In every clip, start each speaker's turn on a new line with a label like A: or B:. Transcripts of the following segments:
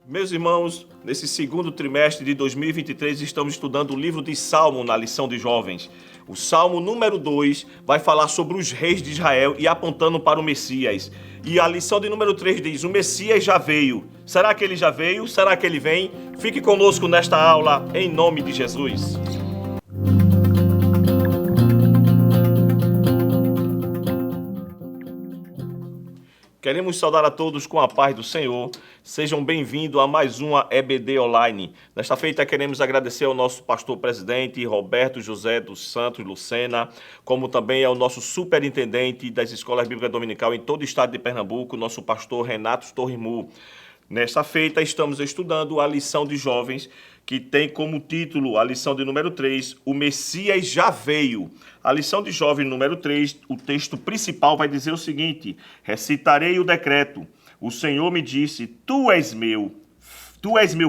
A: Meus irmãos, nesse segundo trimestre de 2023, estamos estudando o livro de Salmo na lição de jovens. O Salmo número 2 vai falar sobre os reis de Israel e apontando para o Messias. E a lição de número 3 diz, o Messias já veio. Será que ele já veio? Será que ele vem? Fique conosco nesta aula, em nome de Jesus. Queremos saudar a todos com a paz do Senhor. Sejam bem-vindos a mais uma EBD Online. Nesta feita, queremos agradecer ao nosso pastor presidente, Roberto José dos Santos Lucena, como também ao nosso superintendente das Escolas Bíblicas Dominical em todo o estado de Pernambuco, nosso pastor Renato Torrimu. Nesta feita, estamos estudando a lição de jovens, que tem como título a lição de número 3, o Messias já veio. A lição de jovem número 3, o texto principal vai dizer o seguinte, recitarei o decreto. O Senhor me disse, tu és meu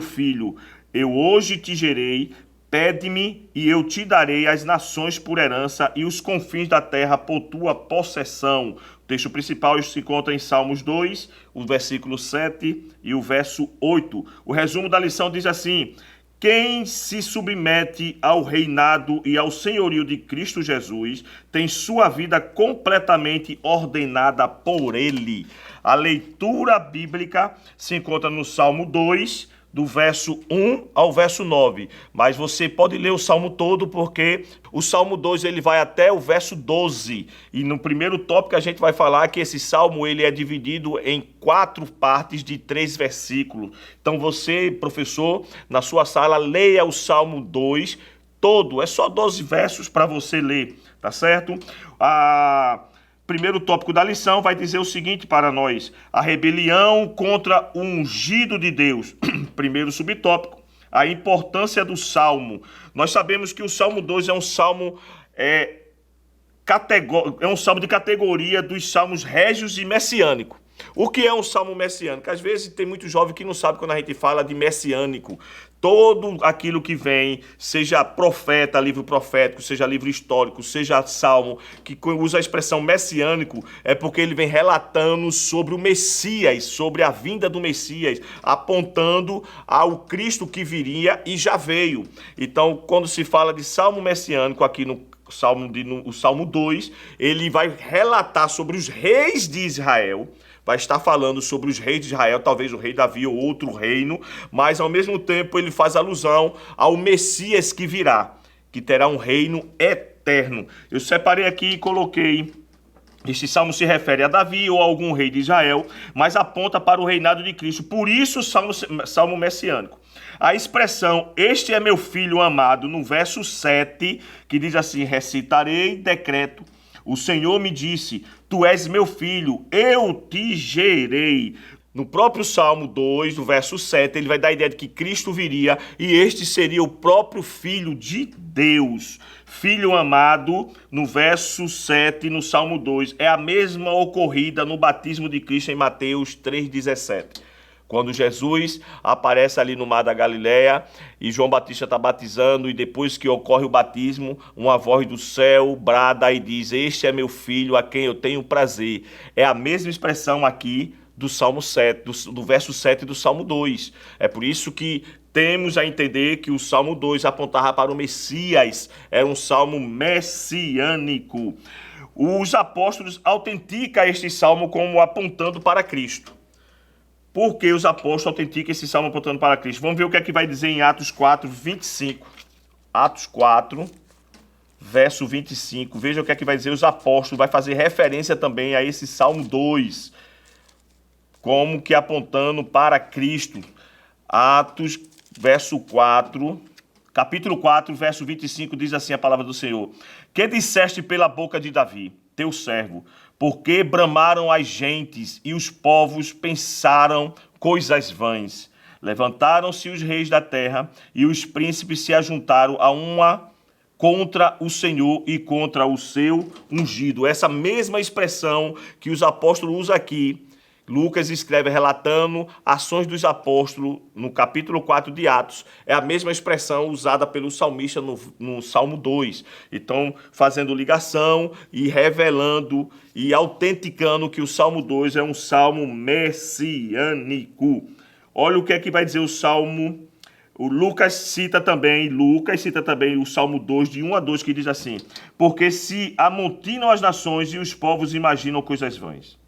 A: filho, eu hoje te gerei, pede-me e eu te darei as nações por herança e os confins da terra por tua possessão. O texto principal se encontra em Salmos 2, o versículo 7 e o verso 8. O resumo da lição diz assim, quem se submete ao reinado e ao senhorio de Cristo Jesus tem sua vida completamente ordenada por Ele. A leitura bíblica se encontra no Salmo 2, do verso 1 ao verso 9. Mas você pode ler o Salmo todo porque o Salmo 2 ele vai até o verso 12. E no primeiro tópico a gente vai falar que esse Salmo ele é dividido em 4 partes de 3 versículos. Então você, professor, na sua sala, leia o Salmo 2 todo. É só 12 versos para você ler, tá certo? Primeiro tópico da lição vai dizer o seguinte para nós, a rebelião contra o ungido de Deus. Primeiro subtópico, a importância do Salmo. Nós sabemos que o Salmo 2 é um salmo de categoria dos salmos régios e messiânico. O que é um salmo messiânico? Às vezes tem muito jovem que não sabe quando a gente fala de messiânico. Todo aquilo que vem, seja profeta, livro profético, seja livro histórico, seja salmo, que usa a expressão messiânico, é porque ele vem relatando sobre o Messias, sobre a vinda do Messias, apontando ao Cristo que viria e já veio. Então, quando se fala de salmo messiânico aqui no o Salmo 2, ele vai relatar sobre os reis de Israel, vai estar falando sobre os reis de Israel, talvez o rei Davi ou outro reino, mas ao mesmo tempo ele faz alusão ao Messias que virá, que terá um reino eterno. Eu separei aqui e coloquei, este salmo se refere a Davi ou a algum rei de Israel, mas aponta para o reinado de Cristo, por isso o salmo messiânico. A expressão, este é meu filho amado, no verso 7, que diz assim, recitarei decreto, o Senhor me disse, tu és meu filho, eu te gerei. No próprio Salmo 2, do verso 7, ele vai dar a ideia de que Cristo viria e este seria o próprio Filho de Deus. Filho amado, no verso 7, no Salmo 2, é a mesma ocorrida no batismo de Cristo em Mateus 3,17. Quando Jesus aparece ali no mar da Galileia e João Batista está batizando e depois que ocorre o batismo, uma voz do céu brada e diz, este é meu filho a quem eu tenho prazer. É a mesma expressão aqui do Salmo 7, do verso 7 do Salmo 2. É por isso que temos a entender que o Salmo 2 apontava para o Messias, era um salmo messiânico. Os apóstolos autenticam este salmo como apontando para Cristo. Por que os apóstolos autenticam esse salmo apontando para Cristo? Vamos ver o que é que vai dizer em Atos 4, 25. Atos 4, verso 25. Veja o que é que vai dizer os apóstolos. Vai fazer referência também a esse Salmo 2. Como que apontando para Cristo. Atos, verso 4. Capítulo 4, verso 25, diz assim a palavra do Senhor. Que disseste pela boca de Davi, teu servo, porque bramaram as gentes e os povos pensaram coisas vãs. Levantaram-se os reis da terra e os príncipes se ajuntaram a uma contra o Senhor e contra o seu ungido. Essa mesma expressão que os apóstolos usam aqui, Lucas escreve relatando ações dos apóstolos no capítulo 4 de Atos. É a mesma expressão usada pelo salmista no Salmo 2. Então, fazendo ligação e revelando e autenticando que o Salmo 2 é um salmo messiânico. Olha o que é que vai dizer o Salmo. Lucas cita também o Salmo 2, de 1 a 2, que diz assim: porque se amontinam as nações e os povos imaginam coisas vãs.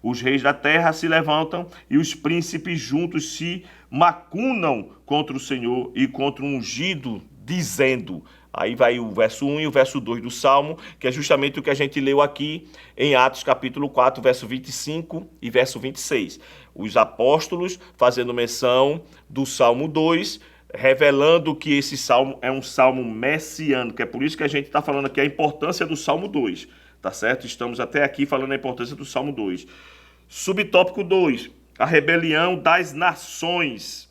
A: Os reis da terra se levantam e os príncipes juntos se macunam contra o Senhor e contra o ungido, dizendo... Aí vai o verso 1 e o verso 2 do Salmo, que é justamente o que a gente leu aqui em Atos capítulo 4, verso 25 e verso 26. Os apóstolos fazendo menção do Salmo 2, revelando que esse salmo é um salmo messiânico. É por isso que a gente está falando aqui a importância do Salmo 2, tá certo? Estamos até aqui falando a importância do Salmo 2. Subtópico 2, a rebelião das nações.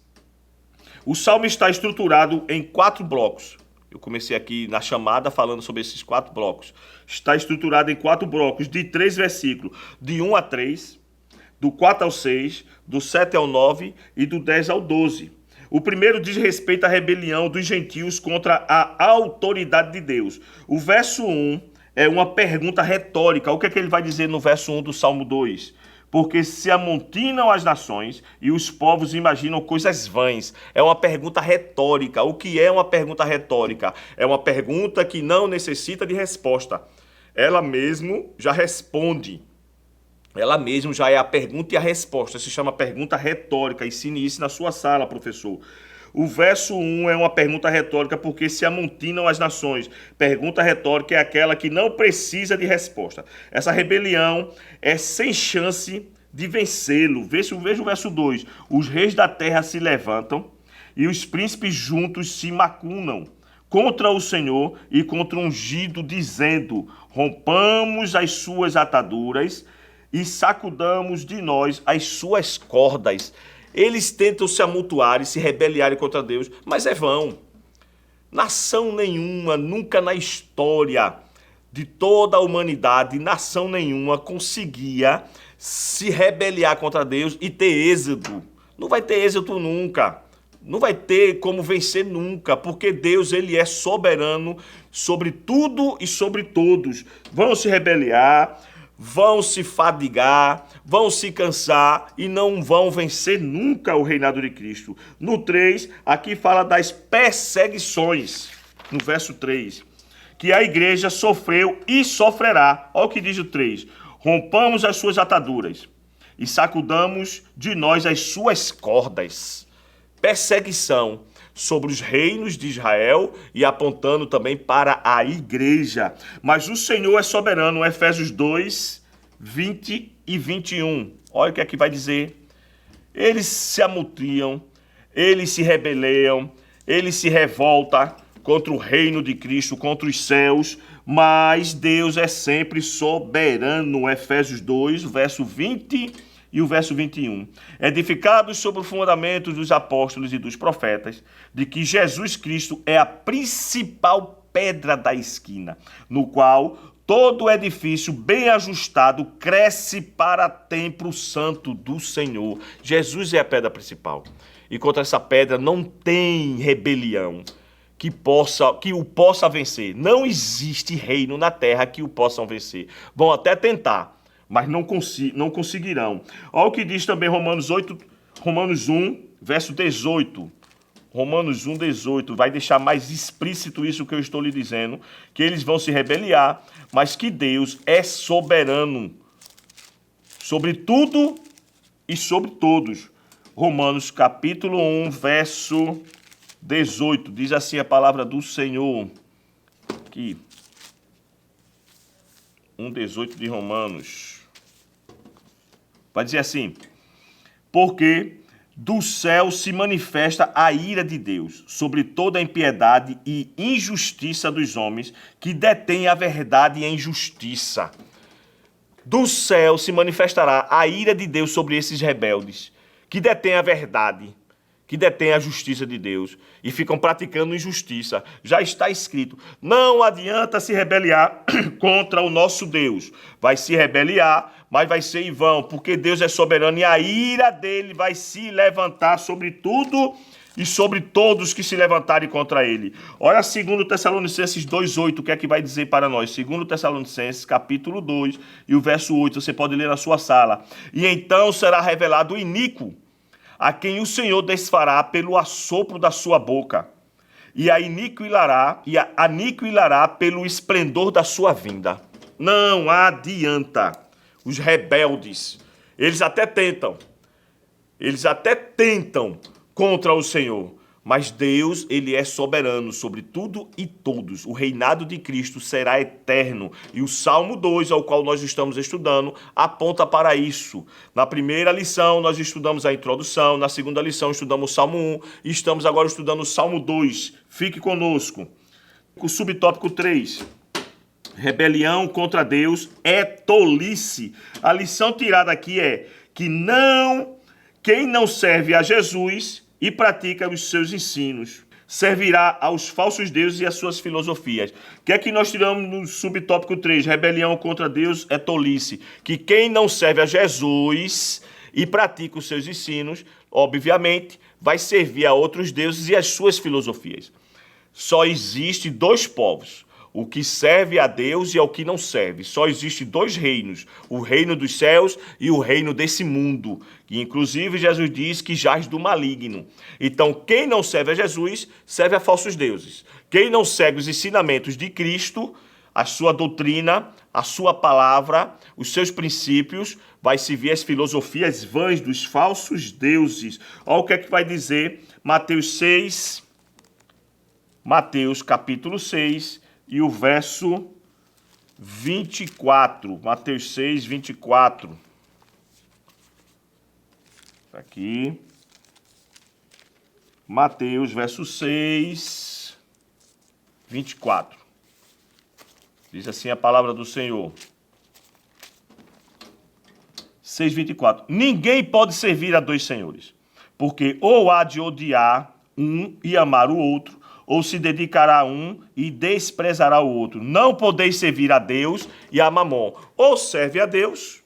A: O salmo está estruturado em 4 blocos. Eu comecei aqui na chamada falando sobre esses 4 blocos. Está estruturado em 4 blocos de 3 versículos, de 1 a 3, do 4 ao 6, do 7 ao 9 e do 10 ao 12. O primeiro diz respeito à rebelião dos gentios contra a autoridade de Deus. O verso 1 é uma pergunta retórica. O que é que ele vai dizer no verso 1 do Salmo 2? Porque se amontinam as nações e os povos imaginam coisas vãs. É uma pergunta retórica. O que é uma pergunta retórica? É uma pergunta que não necessita de resposta. Ela mesmo já responde. Ela mesmo já é a pergunta e a resposta. Se chama pergunta retórica. Ensine isso na sua sala, professor. O verso 1 é uma pergunta retórica porque se amontinam as nações. Pergunta retórica é aquela que não precisa de resposta. Essa rebelião é sem chance de vencê-lo. Veja o verso 2. Os reis da terra se levantam e os príncipes juntos se macunam contra o Senhor e contra o ungido, dizendo: rompamos as suas ataduras e sacudamos de nós as suas cordas. Eles tentam se amontoar e se rebeliarem contra Deus, mas é vão. Nação nenhuma, nunca na história de toda a humanidade, nação nenhuma conseguia se rebeliar contra Deus e ter êxito. Não vai ter êxito nunca. Não vai ter como vencer nunca, porque Deus, ele é soberano sobre tudo e sobre todos. Vão se rebeliar, vão se fadigar, vão se cansar e não vão vencer nunca o reinado de Cristo. No 3, aqui fala das perseguições, no verso 3, que a igreja sofreu e sofrerá. Olha o que diz o 3. Rompamos as suas ataduras e sacudamos de nós as suas cordas. Perseguição sobre os reinos de Israel e apontando também para a igreja. Mas o Senhor é soberano, Efésios 2, 20 e 21. Olha o que é que vai dizer. Eles se amotinam, eles se rebeliam, eles se revoltam contra o reino de Cristo, contra os céus, mas Deus é sempre soberano. Efésios 2, verso 20 e o verso 21. Edificados sobre o fundamento dos apóstolos e dos profetas, de que Jesus Cristo é a principal pedra da esquina, no qual todo edifício bem ajustado cresce para templo santo do Senhor. Jesus é a pedra principal. E contra essa pedra não tem rebelião que o possa vencer. Não existe reino na terra que o possam vencer. Vão até tentar, mas não conseguirão. Olha o que diz também Romanos 1, verso 18. Romanos 1, 18. Vai deixar mais explícito isso que eu estou lhe dizendo, que eles vão se rebeliar, mas que Deus é soberano sobre tudo e sobre todos. Romanos capítulo 1, verso 18. Diz assim a palavra do Senhor. Aqui. 1,18 de Romanos. Vai dizer assim: porque do céu se manifesta a ira de Deus sobre toda a impiedade e injustiça dos homens que detêm a verdade em justiça. Do céu se manifestará a ira de Deus sobre esses rebeldes que detêm a verdade, que detêm a justiça de Deus e ficam praticando injustiça. Já está escrito: não adianta se rebeliar contra o nosso Deus. Vai se rebeliar, mas vai ser em vão, porque Deus é soberano e a ira dele vai se levantar sobre tudo e sobre todos que se levantarem contra ele. Olha 2 Tessalonicenses 2,8, o que é que vai dizer para nós? 2 Tessalonicenses capítulo 2 e o verso 8, você pode ler na sua sala. E então será revelado o iníquo, a quem o Senhor desfará pelo assopro da sua boca, e aniquilará pelo esplendor da sua vinda. Não adianta. Os rebeldes, eles até tentam contra o Senhor, mas Deus, ele é soberano sobre tudo e todos. O reinado de Cristo será eterno. E o Salmo 2, ao qual nós estamos estudando, aponta para isso. Na primeira lição, nós estudamos a introdução. Na segunda lição, estudamos o Salmo 1. E estamos agora estudando o Salmo 2. Fique conosco. O subtópico 3. Rebelião contra Deus é tolice. A lição tirada aqui é que quem não serve a Jesus e pratica os seus ensinos servirá aos falsos deuses e às suas filosofias. O que é que nós tiramos no subtópico 3? Rebelião contra Deus é tolice. Que quem não serve a Jesus e pratica os seus ensinos, obviamente, vai servir a outros deuses e às suas filosofias. Só existe dois povos: o que serve a Deus e ao que não serve. Só existe dois reinos: o reino dos céus e o reino desse mundo. E inclusive Jesus diz que jaz do maligno. Então quem não serve a Jesus, serve a falsos deuses. Quem não segue os ensinamentos de Cristo, a sua doutrina, a sua palavra, os seus princípios, vai servir as filosofias vãs dos falsos deuses. Olha o que é que vai dizer Mateus capítulo 6, e o verso 24. Mateus 6, 24. Aqui. Mateus, verso 6, 24. Diz assim a palavra do Senhor. 6, 24. Ninguém pode servir a dois senhores, porque ou há de odiar um e amar o outro, ou se dedicará a um e desprezará o outro. Não podeis servir a Deus e a Mamon. Ou serve a Deus,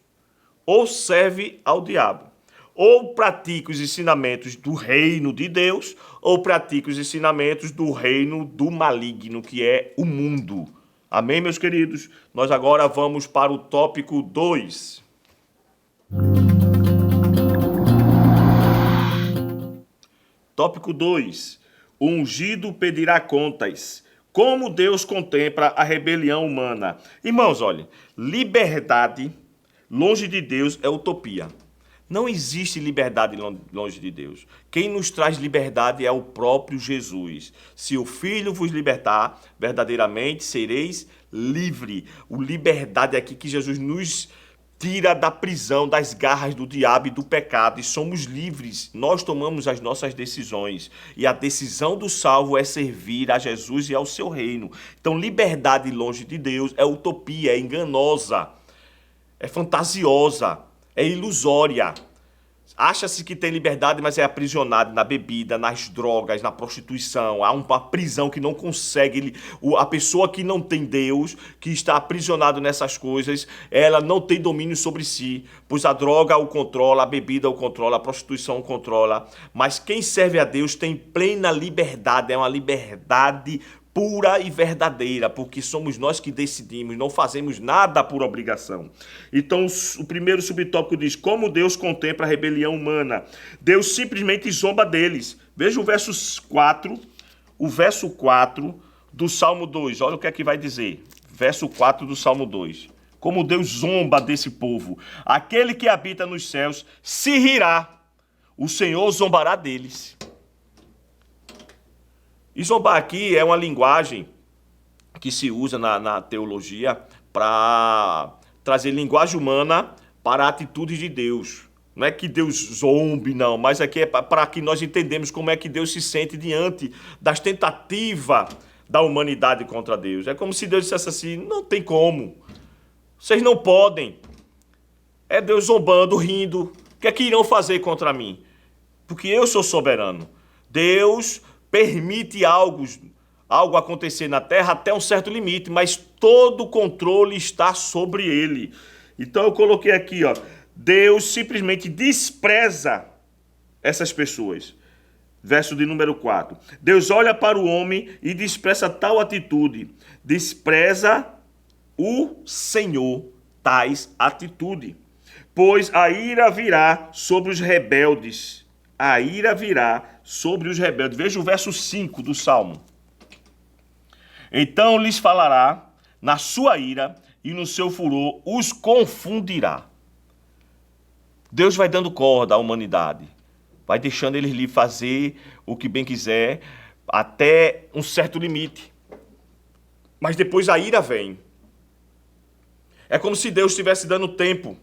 A: ou serve ao diabo. Ou pratica os ensinamentos do reino de Deus, ou pratica os ensinamentos do reino do maligno, que é o mundo. Amém, meus queridos? Nós agora vamos para o tópico 2. Tópico 2. O ungido pedirá contas. Como Deus contempla a rebelião humana. Irmãos, olhem, liberdade longe de Deus é utopia. Não existe liberdade longe de Deus. Quem nos traz liberdade é o próprio Jesus. Se o Filho vos libertar, verdadeiramente sereis livre. O liberdade é aqui que Jesus nos tira da prisão, das garras do diabo e do pecado, e somos livres. Nós tomamos as nossas decisões, e a decisão do salvo é servir a Jesus e ao seu reino. Então, liberdade longe de Deus é utopia, é enganosa, é fantasiosa, é ilusória. Acha-se que tem liberdade, mas é aprisionado na bebida, nas drogas, na prostituição. Há uma prisão que não consegue. A pessoa que não tem Deus, que está aprisionado nessas coisas, ela não tem domínio sobre si, pois a droga o controla, a bebida o controla, a prostituição o controla. Mas quem serve a Deus tem plena liberdade, é uma liberdade pura e verdadeira, porque somos nós que decidimos, não fazemos nada por obrigação. Então, o primeiro subtópico diz: como Deus contempla a rebelião humana. Deus simplesmente zomba deles. Veja o verso 4 do Salmo 2. Olha o que é que vai dizer. Verso 4 do Salmo 2. Como Deus zomba desse povo. Aquele que habita nos céus se rirá. O Senhor zombará deles. E zombar aqui é uma linguagem que se usa na teologia para trazer linguagem humana para a atitude de Deus. Não é que Deus zombe, não, mas aqui é para que nós entendamos como é que Deus se sente diante das tentativas da humanidade contra Deus. É como se Deus dissesse assim: não tem como, vocês não podem. É Deus zombando, rindo. O que é que irão fazer contra mim? Porque eu sou soberano. Deus permite algo acontecer na terra até um certo limite, mas todo o controle está sobre ele. Então eu coloquei aqui, ó, Deus simplesmente despreza essas pessoas. Verso de número 4. Deus olha para o homem e despreza tal atitude. Despreza o Senhor tais atitude. Pois a ira virá sobre os rebeldes. a ira virá sobre os rebeldes. Veja o verso 5 do Salmo. Então lhes falará na sua ira e no seu furor os confundirá. Deus vai dando corda à humanidade, vai deixando eles lhe fazer o que bem quiser até um certo limite. Mas depois a ira vem. É como se Deus estivesse dando tempo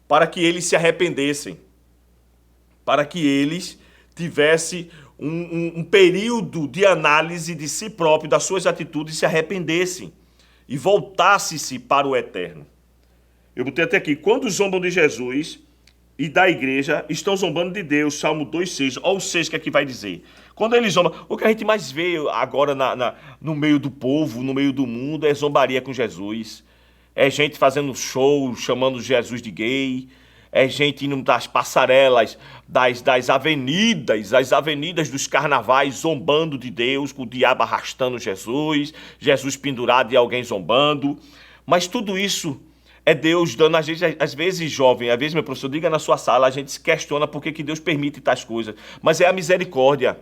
A: para que eles se arrependessem, para que eles tivessem um período de análise de si próprio, das suas atitudes, e se arrependessem e voltassem-se para o eterno. Eu botei até aqui, quando zombam de Jesus e da igreja, estão zombando de Deus, Salmo 2,6. Olha o 6 que aqui vai dizer. Quando eles zombam, o que a gente mais vê agora no meio do povo, no meio do mundo, é zombaria com Jesus. É gente fazendo show, chamando Jesus de gay. É gente indo das passarelas, das avenidas, as avenidas dos carnavais, zombando de Deus, com o diabo arrastando Jesus, Jesus pendurado e alguém zombando. Mas tudo isso é Deus dando, às vezes jovem, às vezes, meu professor, diga na sua sala, a gente se questiona por que Deus permite tais coisas. Mas é a misericórdia,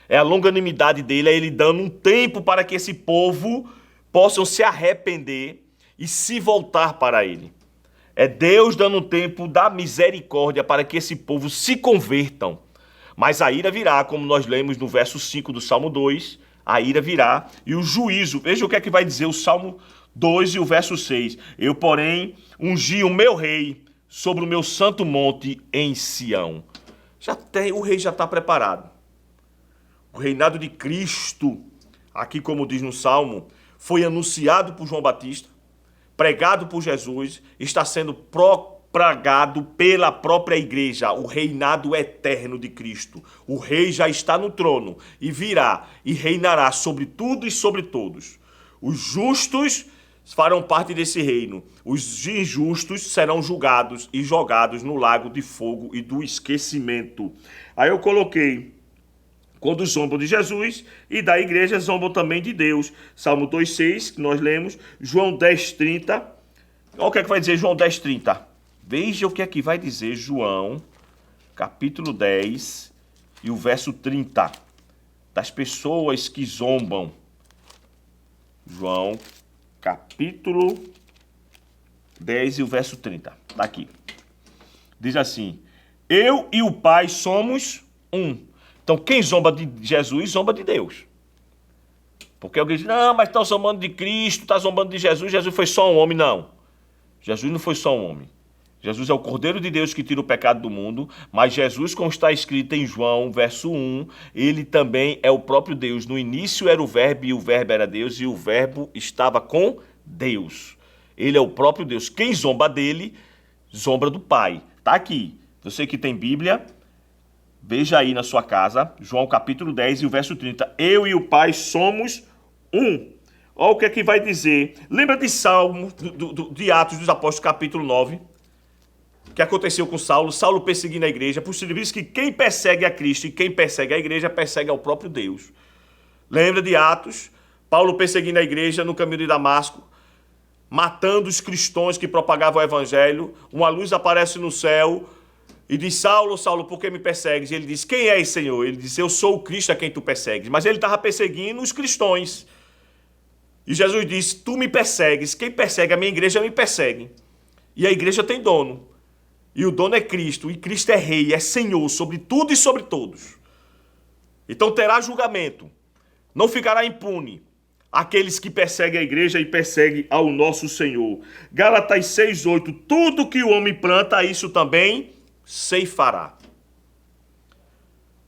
A: é a longanimidade dele, é ele dando um tempo para que esse povo possam se arrepender e se voltar para ele. É Deus dando um tempo da misericórdia para que esse povo se convertam. Mas a ira virá, como nós lemos no verso 5 do Salmo 2, a ira virá e o juízo. Veja o que é que vai dizer o Salmo 2 e o verso 6. Eu, porém, ungi o meu rei sobre o meu santo monte em Sião. O rei já está preparado. O reinado de Cristo, aqui como diz no Salmo, foi anunciado por João Batista, pregado por Jesus, está sendo propagado pela própria igreja, o reinado eterno de Cristo. O rei já está no trono e virá e reinará sobre tudo e sobre todos. Os justos farão parte desse reino. Os injustos serão julgados e jogados no lago de fogo e do esquecimento. Aí eu coloquei, quando zombam de Jesus e da igreja, zombam também de Deus. Salmo 2,6, que nós lemos. João 10,30. Olha o que é que vai dizer João 10,30. Veja o que é que vai dizer João, capítulo 10 e o verso 30. Das pessoas que zombam. João, capítulo 10 e o verso 30. Está aqui. Diz assim: eu e o Pai somos um. Então, quem zomba de Jesus, zomba de Deus. Porque alguém diz, não, mas está zombando de Cristo, está zombando de Jesus, Jesus foi só um homem. Não, Jesus não foi só um homem. Jesus é o Cordeiro de Deus que tira o pecado do mundo, mas Jesus, como está escrito em João, verso 1, ele também é o próprio Deus. No início era o Verbo, e o Verbo era Deus, e o Verbo estava com Deus. Ele é o próprio Deus. Quem zomba dele, zomba do Pai. Está aqui. Você que tem Bíblia, veja aí na sua casa, João capítulo 10 e o verso 30. Eu e o Pai somos um. Olha o que é que vai dizer. Lembra de Salmo, de Atos dos Apóstolos, capítulo 9? Que aconteceu com Saulo. Saulo perseguindo a igreja. Por serviço que quem persegue a Cristo e quem persegue a igreja, persegue ao próprio Deus. Lembra de Atos? Paulo perseguindo a igreja no caminho de Damasco, matando os cristãos que propagavam o evangelho. Uma luz aparece no céu e diz, Saulo, Saulo, por que me persegues? E ele diz, quem és, Senhor? Ele diz, eu sou o Cristo a quem tu persegues. Mas ele estava perseguindo os cristãos. E Jesus disse, tu me persegues. Quem persegue a minha igreja me persegue. E a igreja tem dono. E o dono é Cristo. E Cristo é rei, é Senhor sobre tudo e sobre todos. Então terá julgamento. Não ficará impune aqueles que perseguem a igreja e perseguem ao nosso Senhor. Gálatas 6:8. Tudo que o homem planta, isso também ceifará.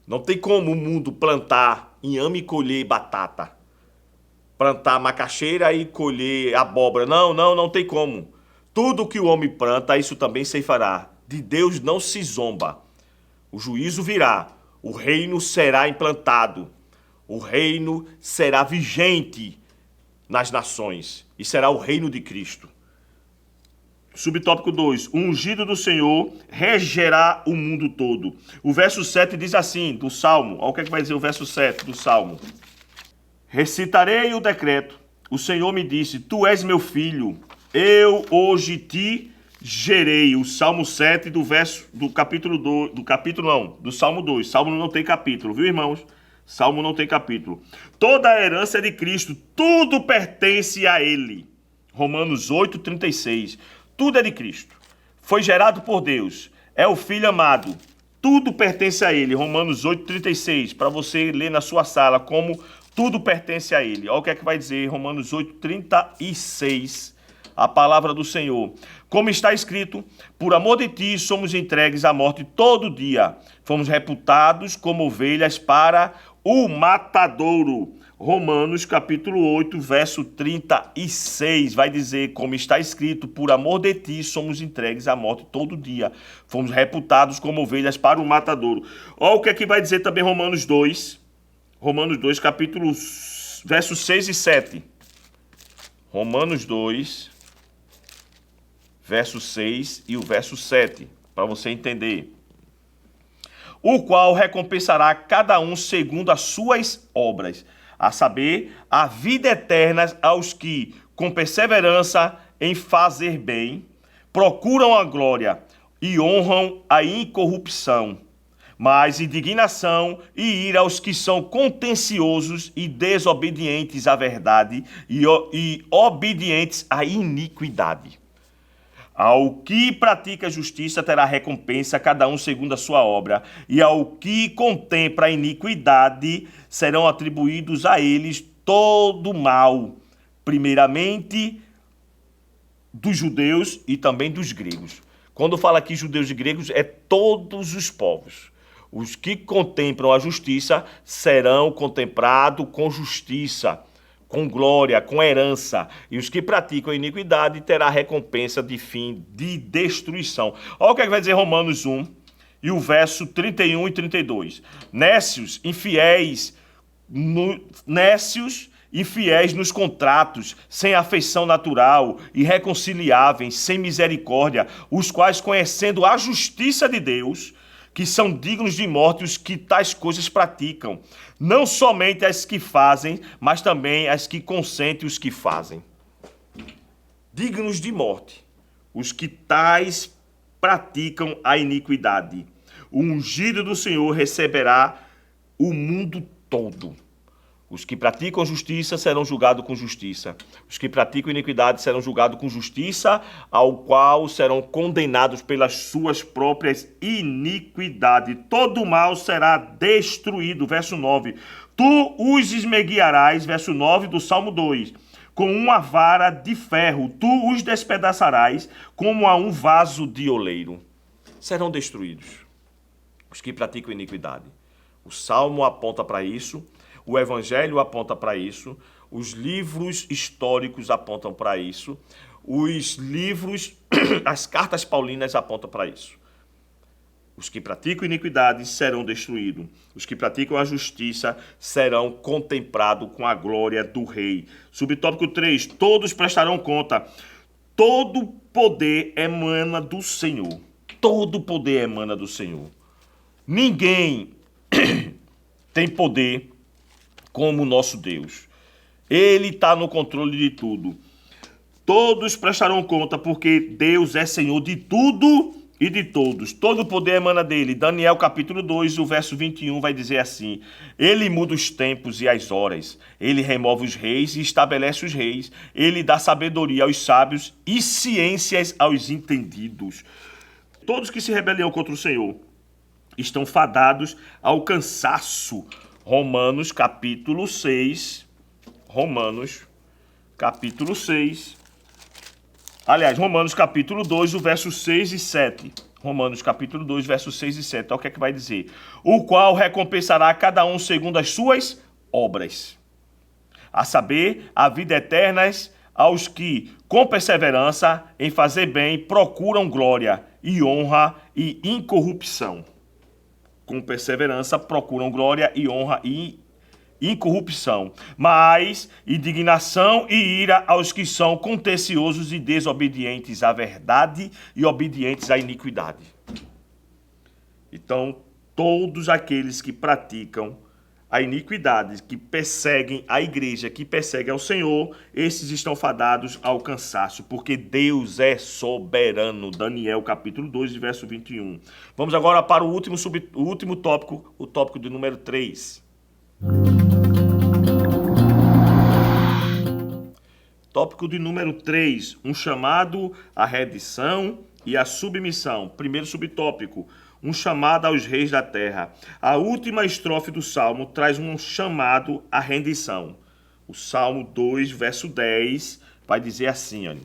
A: Não tem como o mundo plantar inhame e colher batata. Plantar macaxeira e colher abóbora. Não tem como. Tudo que o homem planta, isso também ceifará. De Deus não se zomba. O juízo virá. O reino será implantado. O reino será vigente nas nações. E será o reino de Cristo. Subtópico 2. O ungido do Senhor regerá o mundo todo. O verso 7 diz assim, do Salmo. Olha o que é que vai dizer o verso 7 do Salmo. Recitarei o decreto. O Senhor me disse, tu és meu filho. Eu hoje te gerei, o Salmo 7 do capítulo 2, do Salmo 2. Salmo não tem capítulo, viu, irmãos? Salmo não tem capítulo. Toda a herança é de Cristo, tudo pertence a ele. Romanos 8:36. Tudo é de Cristo. Foi gerado por Deus. É o Filho amado. Tudo pertence a ele. Romanos 8:36. Para você ler na sua sala como tudo pertence a ele. Olha o que é que vai dizer Romanos 8:36. A palavra do Senhor. Como está escrito, por amor de ti somos entregues à morte todo dia. Fomos reputados como ovelhas para o matadouro. Romanos capítulo 8, verso 36, vai dizer, como está escrito, por amor de ti somos entregues à morte todo dia. Fomos reputados como ovelhas para o matadouro. Olha o que é que vai dizer também Romanos 2, capítulo, verso 6 e 7. Romanos 2, verso 6 e o verso 7, para você entender. O qual recompensará cada um segundo as suas obras, a saber, a vida eterna aos que, com perseverança em fazer bem, procuram a glória e honram a incorrupção, mas indignação e ira aos que são contenciosos e desobedientes à verdade e obedientes à iniquidade. Ao que pratica justiça terá recompensa, cada um segundo a sua obra, e ao que contempla a iniquidade serão atribuídos a eles todo mal, primeiramente dos judeus e também dos gregos. Quando fala aqui judeus e gregos, é todos os povos. Os que contemplam a justiça serão contemplados com justiça, com glória, com herança. E os que praticam a iniquidade terá recompensa de fim de destruição. Olha o que vai dizer Romanos 1 e o verso 31 e 32. Nécios, infiéis nos contratos, sem afeição natural, irreconciliáveis, sem misericórdia, os quais, conhecendo a justiça de Deus, que são dignos de morte os que tais coisas praticam, não somente as que fazem, mas também as que consentem os que fazem. Dignos de morte, os que tais praticam a iniquidade. O ungido do Senhor receberá o mundo todo. Os que praticam justiça serão julgados com justiça. Os que praticam iniquidade serão julgados com justiça, ao qual serão condenados pelas suas próprias iniquidades. Todo mal será destruído. Verso 9. Tu os esmeguiarás, verso 9 do Salmo 2, com uma vara de ferro. Tu os despedaçarás como a um vaso de oleiro. Serão destruídos os que praticam iniquidade. O Salmo aponta para isso. O Evangelho aponta para isso, os livros históricos apontam para isso, os livros, as cartas paulinas apontam para isso. Os que praticam iniquidade serão destruídos, os que praticam a justiça serão contemplados com a glória do Rei. Subtópico 3, todos prestarão conta. Todo poder emana do Senhor. Todo poder emana do Senhor. Ninguém tem poder como o nosso Deus. Ele está no controle de tudo. Todos prestarão conta, porque Deus é Senhor de tudo e de todos. Todo o poder emana dele. Daniel capítulo 2, o verso 21 vai dizer assim: Ele muda os tempos e as horas. Ele remove os reis e estabelece os reis. Ele dá sabedoria aos sábios e ciências aos entendidos. Todos que se rebeliam contra o Senhor estão fadados ao cansaço. Romanos capítulo 6, Romanos capítulo 2, o verso 6 e 7. Romanos capítulo 2, verso 6 e 7. Olha o que é que vai dizer. O qual recompensará cada um segundo as suas obras, a saber, a vida eterna aos que, com perseverança em fazer bem, procuram glória e honra e incorrupção. Com perseverança procuram glória e honra e incorrupção, mas indignação e ira aos que são contenciosos e desobedientes à verdade e obedientes à iniquidade. Então, todos aqueles que praticam a iniquidade, que perseguem a igreja, que perseguem ao Senhor, esses estão fadados ao cansaço, porque Deus é soberano. Daniel capítulo 2, verso 21. Vamos agora para o último tópico, o tópico de número 3. Tópico de número 3, um chamado à redição e à submissão. Primeiro subtópico, um chamado aos reis da terra. A última estrofe do Salmo traz um chamado à rendição. O Salmo 2, verso 10, vai dizer assim, olha.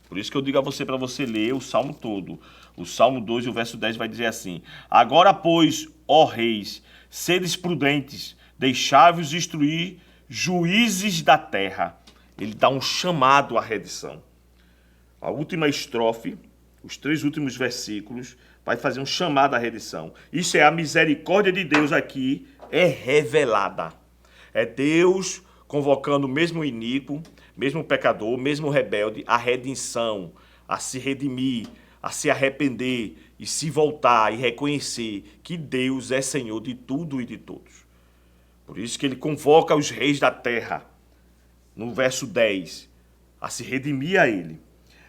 A: Por isso que eu digo a você, para você ler o Salmo todo. O Salmo 2, o verso 10 vai dizer assim: Agora, pois, ó reis, sedes prudentes, deixai-vos instruir juízes da terra. Ele dá um chamado à redição. A última estrofe, os 3 últimos versículos, vai fazer um chamado à redição. Isso é a misericórdia de Deus aqui, é revelada. É Deus convocando mesmo o iníquo, mesmo o pecador, mesmo o rebelde, à redenção, a se redimir, a se arrepender e se voltar e reconhecer que Deus é Senhor de tudo e de todos. Por isso que ele convoca os reis da terra, no verso 10, a se redimir a ele.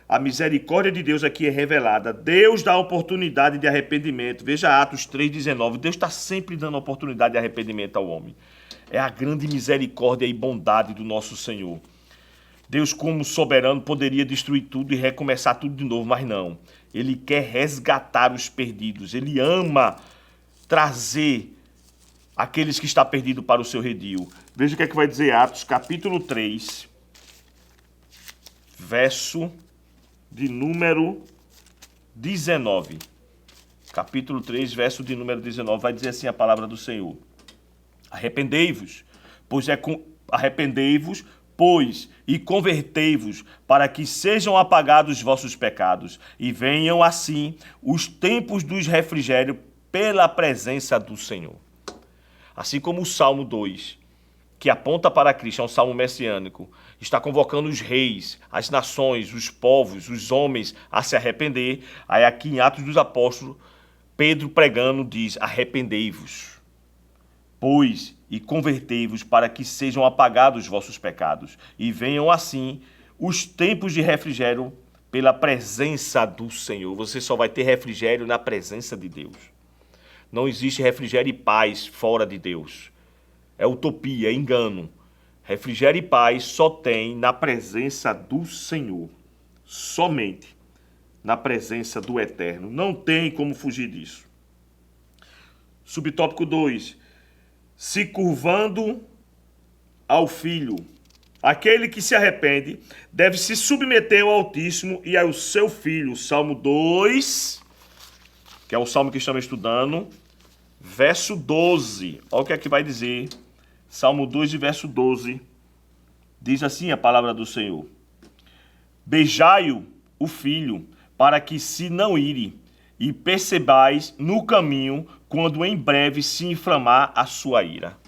A: A misericórdia de Deus aqui é revelada. Deus dá oportunidade de arrependimento. Veja Atos 3,19. Deus está sempre dando oportunidade de arrependimento ao homem. É a grande misericórdia e bondade do nosso Senhor. Deus, como soberano, poderia destruir tudo e recomeçar tudo de novo, mas não. Ele quer resgatar os perdidos. Ele ama trazer aqueles que estão perdidos para o seu redil. Veja o que é que vai dizer Atos, capítulo 3, verso de número 19. Capítulo 3, verso de número 19, vai dizer assim a palavra do Senhor. Arrependei-vos, pois, e convertei-vos, para que sejam apagados os vossos pecados, e venham assim os tempos dos refrigérios pela presença do Senhor. Assim como o Salmo 2, que aponta para Cristo, é um salmo messiânico, está convocando os reis, as nações, os povos, os homens a se arrepender. Aí aqui em Atos dos Apóstolos, Pedro pregando diz: arrependei-vos, pois, e convertei-vos para que sejam apagados os vossos pecados, e venham assim os tempos de refrigério pela presença do Senhor. Você só vai ter refrigério na presença de Deus. Não existe refrigério e paz fora de Deus. É utopia, é engano. Refrigério e paz só tem na presença do Senhor. Somente na presença do Eterno. Não tem como fugir disso. Subtópico 2. Se curvando ao Filho. Aquele que se arrepende deve se submeter ao Altíssimo e ao seu Filho. Salmo 2, que é o salmo que estamos estudando, verso 12. Olha o que é que vai dizer. Salmo 2, verso 12. Diz assim a palavra do Senhor: Beijai-o, o filho, para que se não ire, e percebais no caminho, quando em breve se inflamar a sua ira.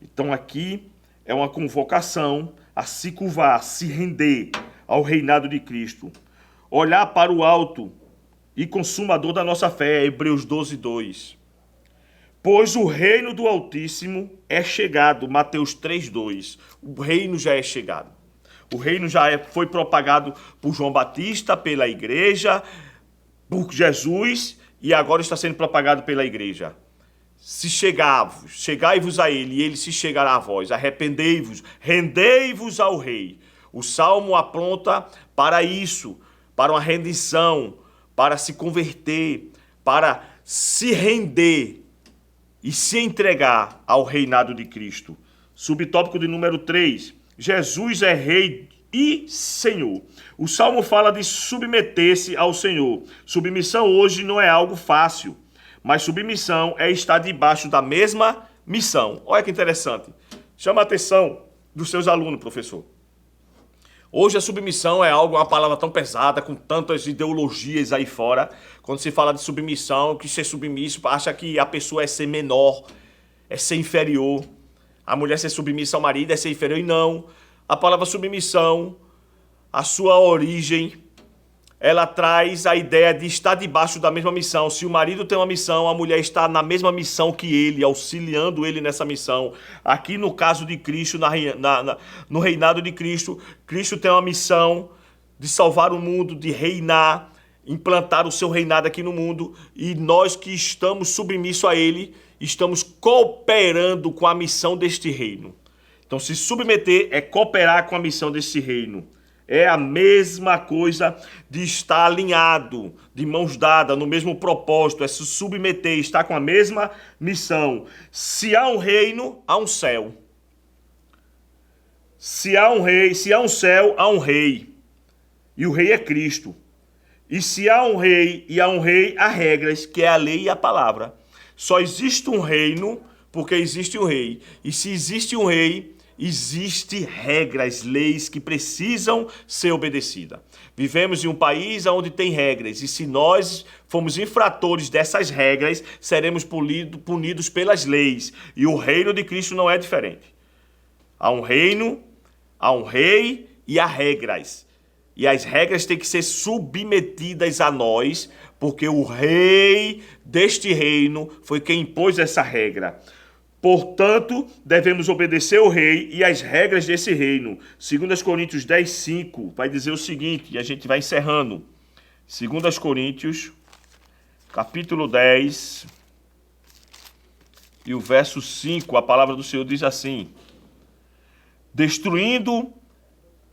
A: Então aqui é uma convocação a se curvar, a se render ao reinado de Cristo. Olhar para o alto e consumador da nossa fé, Hebreus 12, 2. Pois o reino do Altíssimo é chegado, Mateus 3, 2. O reino já é chegado. O reino já foi propagado por João Batista, pela igreja, por Jesus, e agora está sendo propagado pela igreja. Se chegai-vos a ele, e ele se chegará a vós. Arrependei-vos, rendei-vos ao rei. O Salmo aponta para isso, para uma rendição, para se converter, para se render e se entregar ao reinado de Cristo. Subtópico de número 3. Jesus é rei e Senhor. O Salmo fala de submeter-se ao Senhor. Submissão hoje não é algo fácil, mas submissão é estar debaixo da mesma missão. Olha que interessante. Chama a atenção dos seus alunos, professor. Hoje a submissão é algo, uma palavra tão pesada, com tantas ideologias aí fora. Quando se fala de submissão, que ser submisso acha que a pessoa é ser menor, é ser inferior. A mulher ser submissa ao marido é ser inferior. E não. A palavra submissão, a sua origem ela traz a ideia de estar debaixo da mesma missão. Se o marido tem uma missão, a mulher está na mesma missão que ele, auxiliando ele nessa missão. Aqui no caso de Cristo, no reinado de Cristo, Cristo tem uma missão de salvar o mundo, de reinar, implantar o seu reinado aqui no mundo, e nós que estamos submissos a ele, estamos cooperando com a missão deste reino. Então, se submeter é cooperar com a missão deste reino. É a mesma coisa de estar alinhado, de mãos dadas, no mesmo propósito, é se submeter, estar com a mesma missão. Se há um reino, há um céu. Se há um rei, se há um céu, há um rei. E o rei é Cristo. E se há um rei e há um rei, há regras, que é a lei e a palavra. Só existe um reino porque existe um rei. E se existe um rei, existem regras, leis que precisam ser obedecidas. Vivemos em um país onde tem regras, e se nós formos infratores dessas regras, seremos punidos pelas leis. E o reino de Cristo não é diferente. Há um reino, há um rei e há regras. E as regras têm que ser submetidas a nós, porque o rei deste reino foi quem impôs essa regra. Portanto, devemos obedecer ao rei e às regras desse reino. 2 Coríntios 10:5 vai dizer o seguinte, e a gente vai encerrando. 2 Coríntios, capítulo 10, e o verso 5, a palavra do Senhor diz assim: destruindo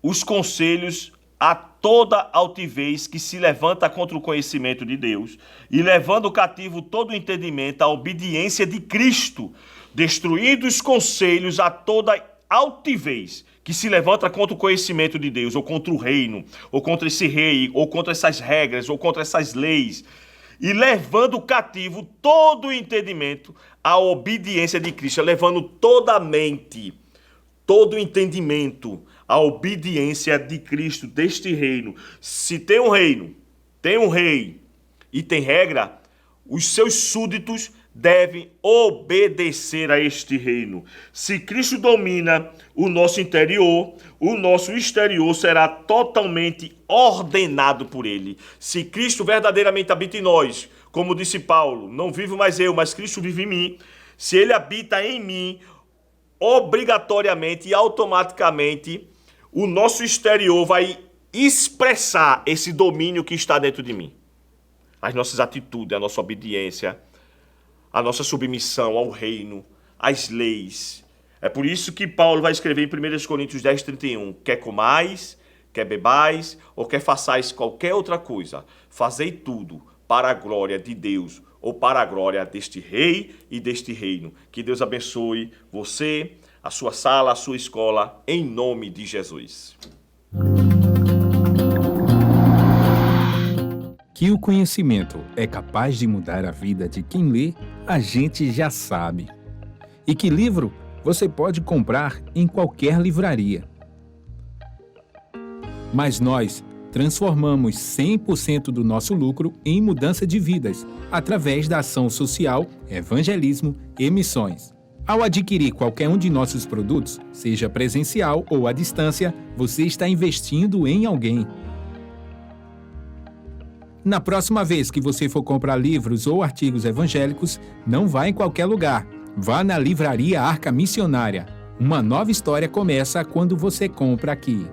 A: os conselhos a toda altivez que se levanta contra o conhecimento de Deus, e levando cativo todo o entendimento à obediência de Cristo, destruindo os conselhos a toda altivez que se levanta contra o conhecimento de Deus, ou contra o reino, ou contra esse rei, ou contra essas regras, ou contra essas leis, e levando cativo todo o entendimento à obediência de Cristo, levando toda a mente, todo o entendimento, a obediência de Cristo, deste reino. Se tem um reino, tem um rei e tem regra, os seus súditos devem obedecer a este reino. Se Cristo domina o nosso interior, o nosso exterior será totalmente ordenado por ele. Se Cristo verdadeiramente habita em nós, como disse Paulo, não vivo mais eu, mas Cristo vive em mim. Se ele habita em mim, obrigatoriamente e automaticamente, o nosso exterior vai expressar esse domínio que está dentro de mim. As nossas atitudes, a nossa obediência, a nossa submissão ao reino, às leis. É por isso que Paulo vai escrever em 1 Coríntios 10:31, quer comais, quer bebais, ou quer façais qualquer outra coisa, fazei tudo para a glória de Deus, ou para a glória deste rei e deste reino. Que Deus abençoe você, a sua sala, a sua escola, em nome de Jesus.
B: Que o conhecimento é capaz de mudar a vida de quem lê, a gente já sabe. E que livro você pode comprar em qualquer livraria. Mas nós transformamos 100% do nosso lucro em mudança de vidas, através da ação social, evangelismo e missões. Ao adquirir qualquer um de nossos produtos, seja presencial ou à distância, você está investindo em alguém. Na próxima vez que você for comprar livros ou artigos evangélicos, não vá em qualquer lugar. Vá na Livraria Arca Missionária. Uma nova história começa quando você compra aqui.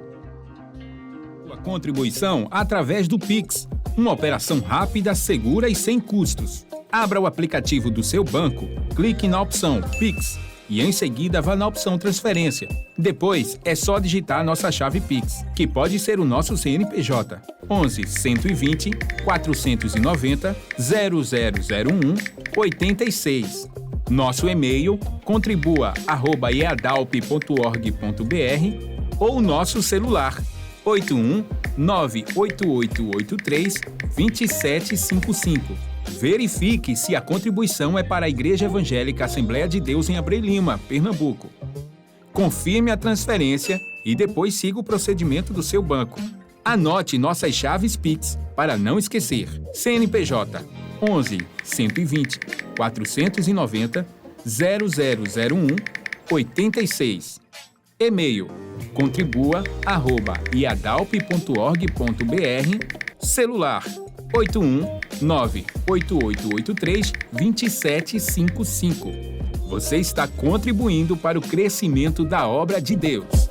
B: Sua contribuição através do Pix. Uma operação rápida, segura e sem custos. Abra o aplicativo do seu banco, clique na opção Pix e em seguida vá na opção Transferência. Depois é só digitar a nossa chave Pix, que pode ser o nosso CNPJ 11 120 490 0001 86. Nosso e-mail contribua@eadalp.org.br ou nosso celular 81 98883 2755. Verifique se a contribuição é para a Igreja Evangélica Assembleia de Deus em Abreu Lima, Pernambuco. Confirme a transferência e depois siga o procedimento do seu banco. Anote nossas chaves Pix para não esquecer. CNPJ 11 120 490 0001 86. E-mail contribua@iadalp.org.br. Celular 819-8883-2755. Você está contribuindo para o crescimento da obra de Deus.